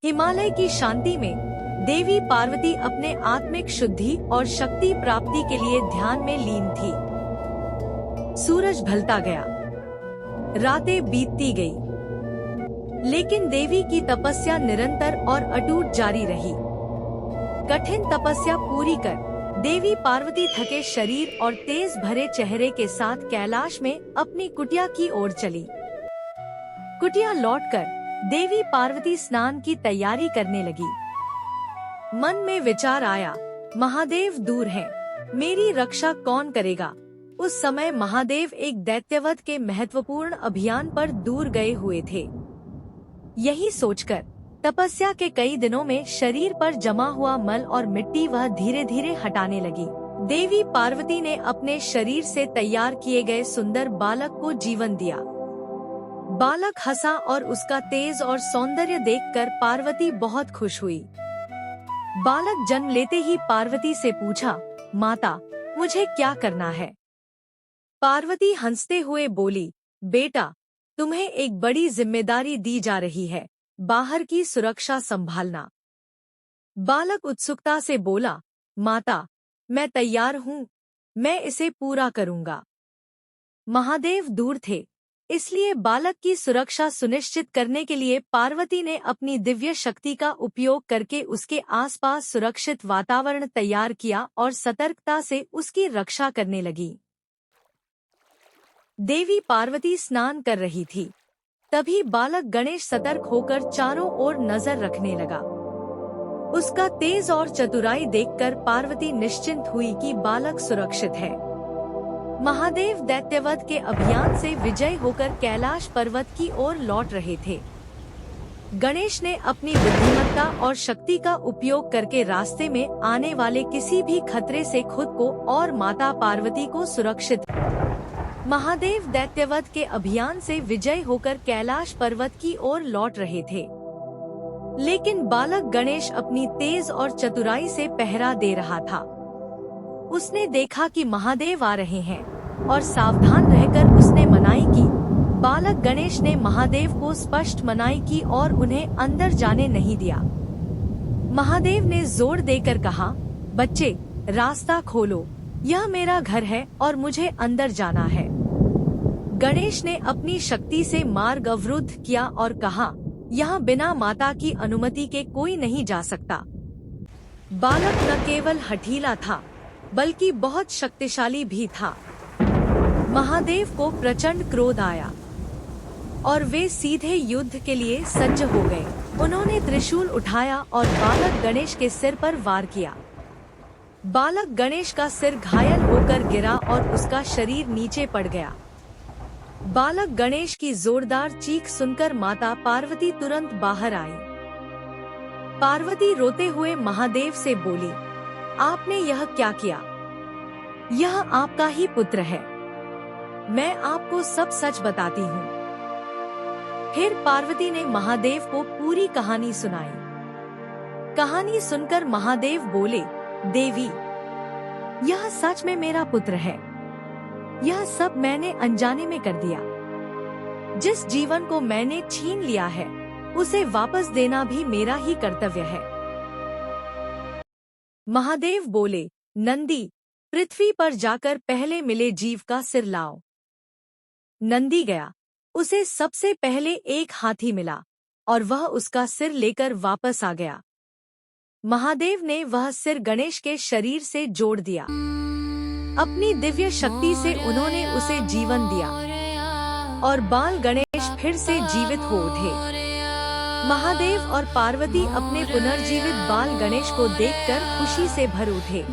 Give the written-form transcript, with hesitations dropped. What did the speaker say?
हिमालय की शांति में देवी पार्वती अपने आत्मिक शुद्धि और शक्ति प्राप्ति के लिए ध्यान में लीन थी। सूरज ढलता गया, रातें बीतती गई, लेकिन देवी की तपस्या निरंतर और अटूट जारी रही। कठिन तपस्या पूरी कर देवी पार्वती थके शरीर और तेज भरे चेहरे के साथ कैलाश में अपनी कुटिया की ओर चली। कुटिया लौटकर देवी पार्वती स्नान की तैयारी करने लगी। मन में विचार आया, महादेव दूर हैं, मेरी रक्षा कौन करेगा। उस समय महादेव एक दैत्यवध के महत्वपूर्ण अभियान पर दूर गए हुए थे। यही सोचकर तपस्या के कई दिनों में शरीर पर जमा हुआ मल और मिट्टी वह धीरे धीरे हटाने लगी। देवी पार्वती ने अपने शरीर से तैयार किए गए सुंदर बालक को जीवन दिया। बालक हंसा और उसका तेज और सौंदर्य देखकर पार्वती बहुत खुश हुई। बालक जन्म लेते ही पार्वती से पूछा, माता, मुझे क्या करना है। पार्वती हंसते हुए बोली, बेटा, तुम्हें एक बड़ी जिम्मेदारी दी जा रही है, बाहर की सुरक्षा संभालना। बालक उत्सुकता से बोला, माता, मैं तैयार हूँ, मैं इसे पूरा करूँगा। महादेव दूर थे, इसलिए बालक की सुरक्षा सुनिश्चित करने के लिए पार्वती ने अपनी दिव्य शक्ति का उपयोग करके उसके आसपास सुरक्षित वातावरण तैयार किया और सतर्कता से उसकी रक्षा करने लगी। देवी पार्वती स्नान कर रही थी, तभी बालक गणेश सतर्क होकर चारों ओर नजर रखने लगा। उसका तेज और चतुराई देखकर पार्वती निश्चिंत हुई कि बालक सुरक्षित है। महादेव दैत्यवध के अभियान से विजय होकर कैलाश पर्वत की ओर लौट रहे थे। गणेश ने अपनी बुद्धिमत्ता और शक्ति का उपयोग करके रास्ते में आने वाले किसी भी खतरे से खुद को और माता पार्वती को सुरक्षित। महादेव दैत्यवध के अभियान से विजय होकर कैलाश पर्वत की ओर लौट रहे थे, लेकिन बालक गणेश अपनी तेज और चतुराई से पहरा दे रहा था। उसने देखा कि महादेव आ रहे हैं और सावधान रहकर उसने मनाई की। बालक गणेश ने महादेव को स्पष्ट मनाई की और उन्हें अंदर जाने नहीं दिया। महादेव ने जोर देकर कहा, बच्चे, रास्ता खोलो, यह मेरा घर है और मुझे अंदर जाना है। गणेश ने अपनी शक्ति से मार्ग अवरुद्ध किया और कहा, यहाँ बिना माता की अनुमति के कोई नहीं जा सकता। बालक न केवल हठीला था, बल्कि बहुत शक्तिशाली भी था। महादेव को प्रचंड क्रोध आया और वे सीधे युद्ध के लिए सज्ज हो गए। उन्होंने त्रिशूल उठाया और बालक गणेश के सिर पर वार किया। बालक गणेश का सिर घायल होकर गिरा और उसका शरीर नीचे पड़ गया। बालक गणेश की जोरदार चीख सुनकर माता पार्वती तुरंत बाहर आई। पार्वती रोते हुए महादेव से बोली, आपने यह क्या किया? यह आपका ही पुत्र है, मैं आपको सब सच बताती हूँ। फिर पार्वती ने महादेव को पूरी कहानी सुनाई। कहानी सुनकर महादेव बोले, देवी, यह सच में मेरा पुत्र है। यह सब मैंने अनजाने में कर दिया। जिस जीवन को मैंने छीन लिया है, उसे वापस देना भी मेरा ही कर्तव्य है। महादेव बोले, नंदी, पृथ्वी पर जाकर पहले मिले जीव का सिर लाओ। नंदी गया। उसे सबसे पहले एक हाथी मिला और वह उसका सिर लेकर वापस आ गया। महादेव ने वह सिर गणेश के शरीर से जोड़ दिया। अपनी दिव्य शक्ति से उन्होंने उसे जीवन दिया और बाल गणेश फिर से जीवित हो उठे। महादेव और पार्वती अपने पुनर्जीवित बाल गणेश को देखकर खुशी से भर उठे।